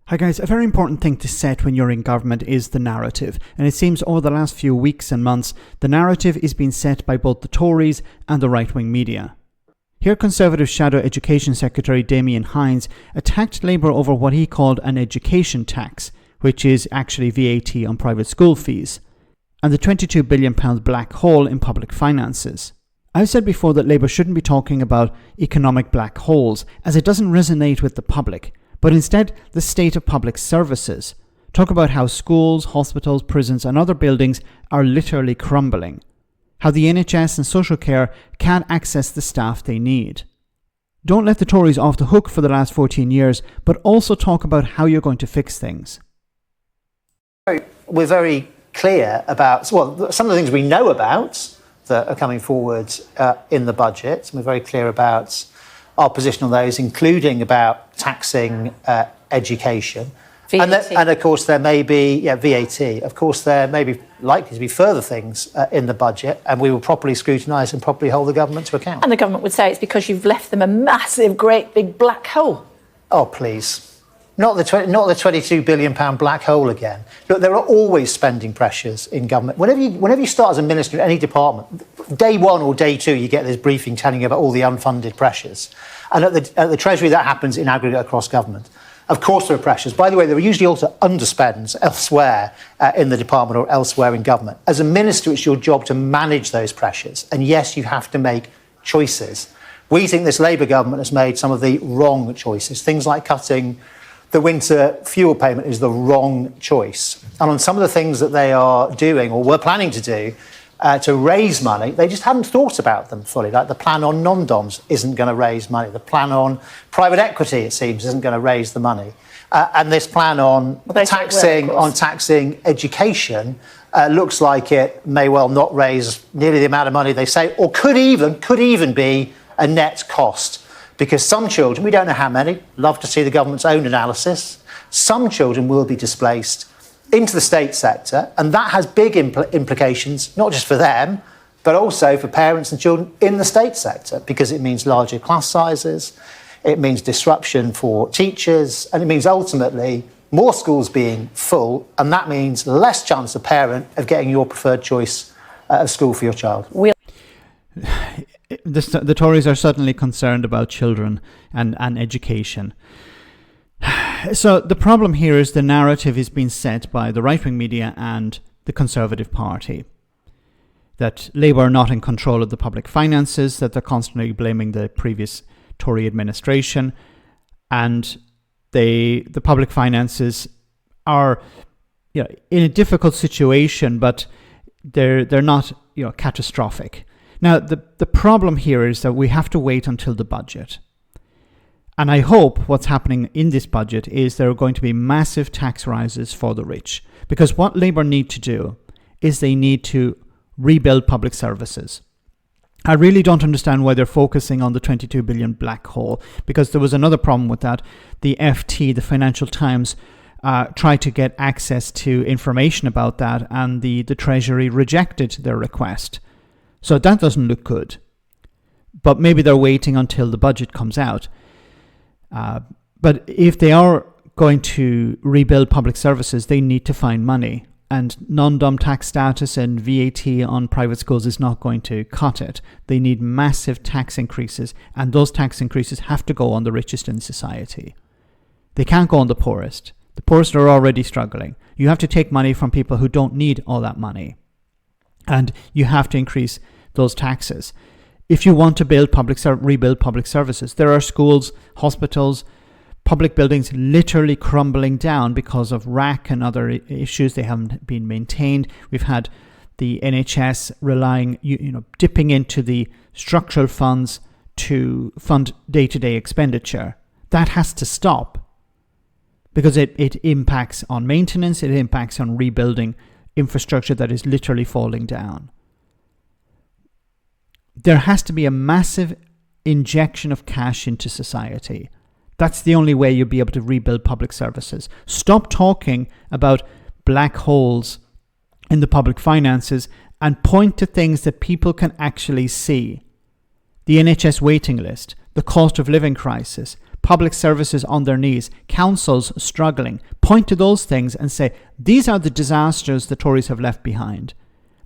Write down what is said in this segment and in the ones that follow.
Hi guys, a very important thing to set when you're in government is the narrative. And it seems over the last few weeks and months, the narrative is being set by both the Tories and the right-wing media. Here Conservative Shadow Education Secretary Damien Hinds attacked Labour over what he called an education tax, which is actually VAT on private school fees, and the £22 billion black hole in public finances. I've said before that Labour shouldn't be talking about economic black holes, as it doesn't resonate with the public, but instead the state of public services. Talk about how schools, hospitals, prisons and other buildings are literally crumbling. How the NHS and social care can't access the staff they need. Don't let the Tories off the hook for the last 14 years, but also talk about how you're going to fix things. We're very clear about, well, some of the things we know about that are coming forward in the budget. We're very clear about our position on those, including about taxing education. VAT. And of course, there may be, VAT. Of course, there may be likely to be further things in the budget, and we will properly scrutinise and properly hold the government to account. And the government would say it's because you've left them a massive, great big black hole. Oh, please. Not the £22 billion black hole again. Look, there are always spending pressures in government. Whenever you start as a minister in any department, day one or day two, you get this briefing telling you about all the unfunded pressures. And at the Treasury, that happens in aggregate across government. Of course there are pressures. By the way, there are usually also underspends elsewhere in the department or elsewhere in government. As a minister, it's your job to manage those pressures. And yes, you have to make choices. We think this Labour government has made some of the wrong choices. Things like cutting the winter fuel payment is the wrong choice. And on some of the things that they are doing or were planning to do to raise money, they just hadn't thought about them fully. Like the plan on non-doms isn't going to raise money. The plan on private equity, it seems, isn't going to raise the money. And this plan on taxing education looks like it may well not raise nearly the amount of money they say, or could even be a net cost. Because some children, we don't know how many, love to see the government's own analysis, some children will be displaced into the state sector, and that has big implications, not just for them, but also for parents and children in the state sector, because it means larger class sizes, it means disruption for teachers, and it means ultimately more schools being full, and that means less chance a parent of getting your preferred choice of school for your child. The Tories are certainly concerned about children and education. So the problem here is the narrative is being set by the right-wing media and the Conservative Party. That Labour are not in control of the public finances, that they're constantly blaming the previous Tory administration, and the public finances are in a difficult situation, but they're not catastrophic. Now, the problem here is that we have to wait until the budget. And I hope what's happening in this budget is there are going to be massive tax rises for the rich. Because what Labour need to do is they need to rebuild public services. I really don't understand why they're focusing on the 22 billion black hole, because there was another problem with that. The FT, the Financial Times, tried to get access to information about that, and the Treasury rejected their request. So that doesn't look good. But maybe they're waiting until the budget comes out. But if they are going to rebuild public services, they need to find money. And non-dom tax status and VAT on private schools is not going to cut it. They need massive tax increases, and those tax increases have to go on the richest in society. They can't go on the poorest. The poorest are already struggling. You have to take money from people who don't need all that money. And you have to increase those taxes. If you want to rebuild public services, there are schools, hospitals, public buildings literally crumbling down because of RAC and other issues. They haven't been maintained. We've had the NHS relying, dipping into the structural funds to fund day-to-day expenditure. That has to stop because it impacts on maintenance, it impacts on rebuilding infrastructure that is literally falling down. There has to be a massive injection of cash into society. That's the only way you'll be able to rebuild public services. Stop talking about black holes in the public finances and point to things that people can actually see. The NHS waiting list, the cost of living crisis, public services on their knees, councils struggling. Point to those things and say, these are the disasters the Tories have left behind.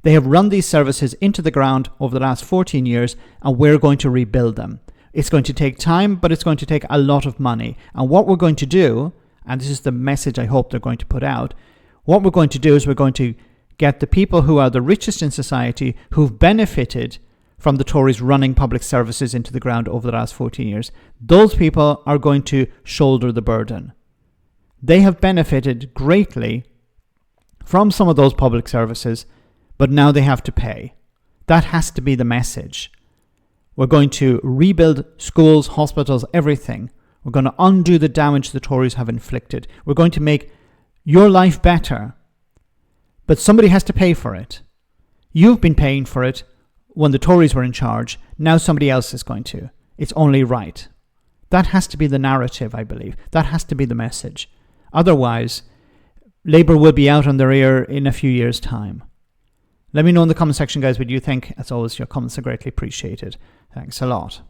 They have run these services into the ground over the last 14 years, and we're going to rebuild them. It's going to take time, but it's going to take a lot of money. And what we're going to do, and this is the message I hope they're going to put out, what we're going to do is we're going to get the people who are the richest in society, who've benefited from the Tories running public services into the ground over the last 14 years. Those people are going to shoulder the burden. They have benefited greatly from some of those public services, but now they have to pay. That has to be the message. We're going to rebuild schools, hospitals, everything. We're going to undo the damage the Tories have inflicted. We're going to make your life better. But somebody has to pay for it. You've been paying for it when the Tories were in charge. Now somebody else is going to. It's only right. That has to be the narrative, I believe. That has to be the message. Otherwise, Labour will be out on their ear in a few years' time. Let me know in the comment section, guys, what you think. As always, your comments are greatly appreciated. Thanks a lot.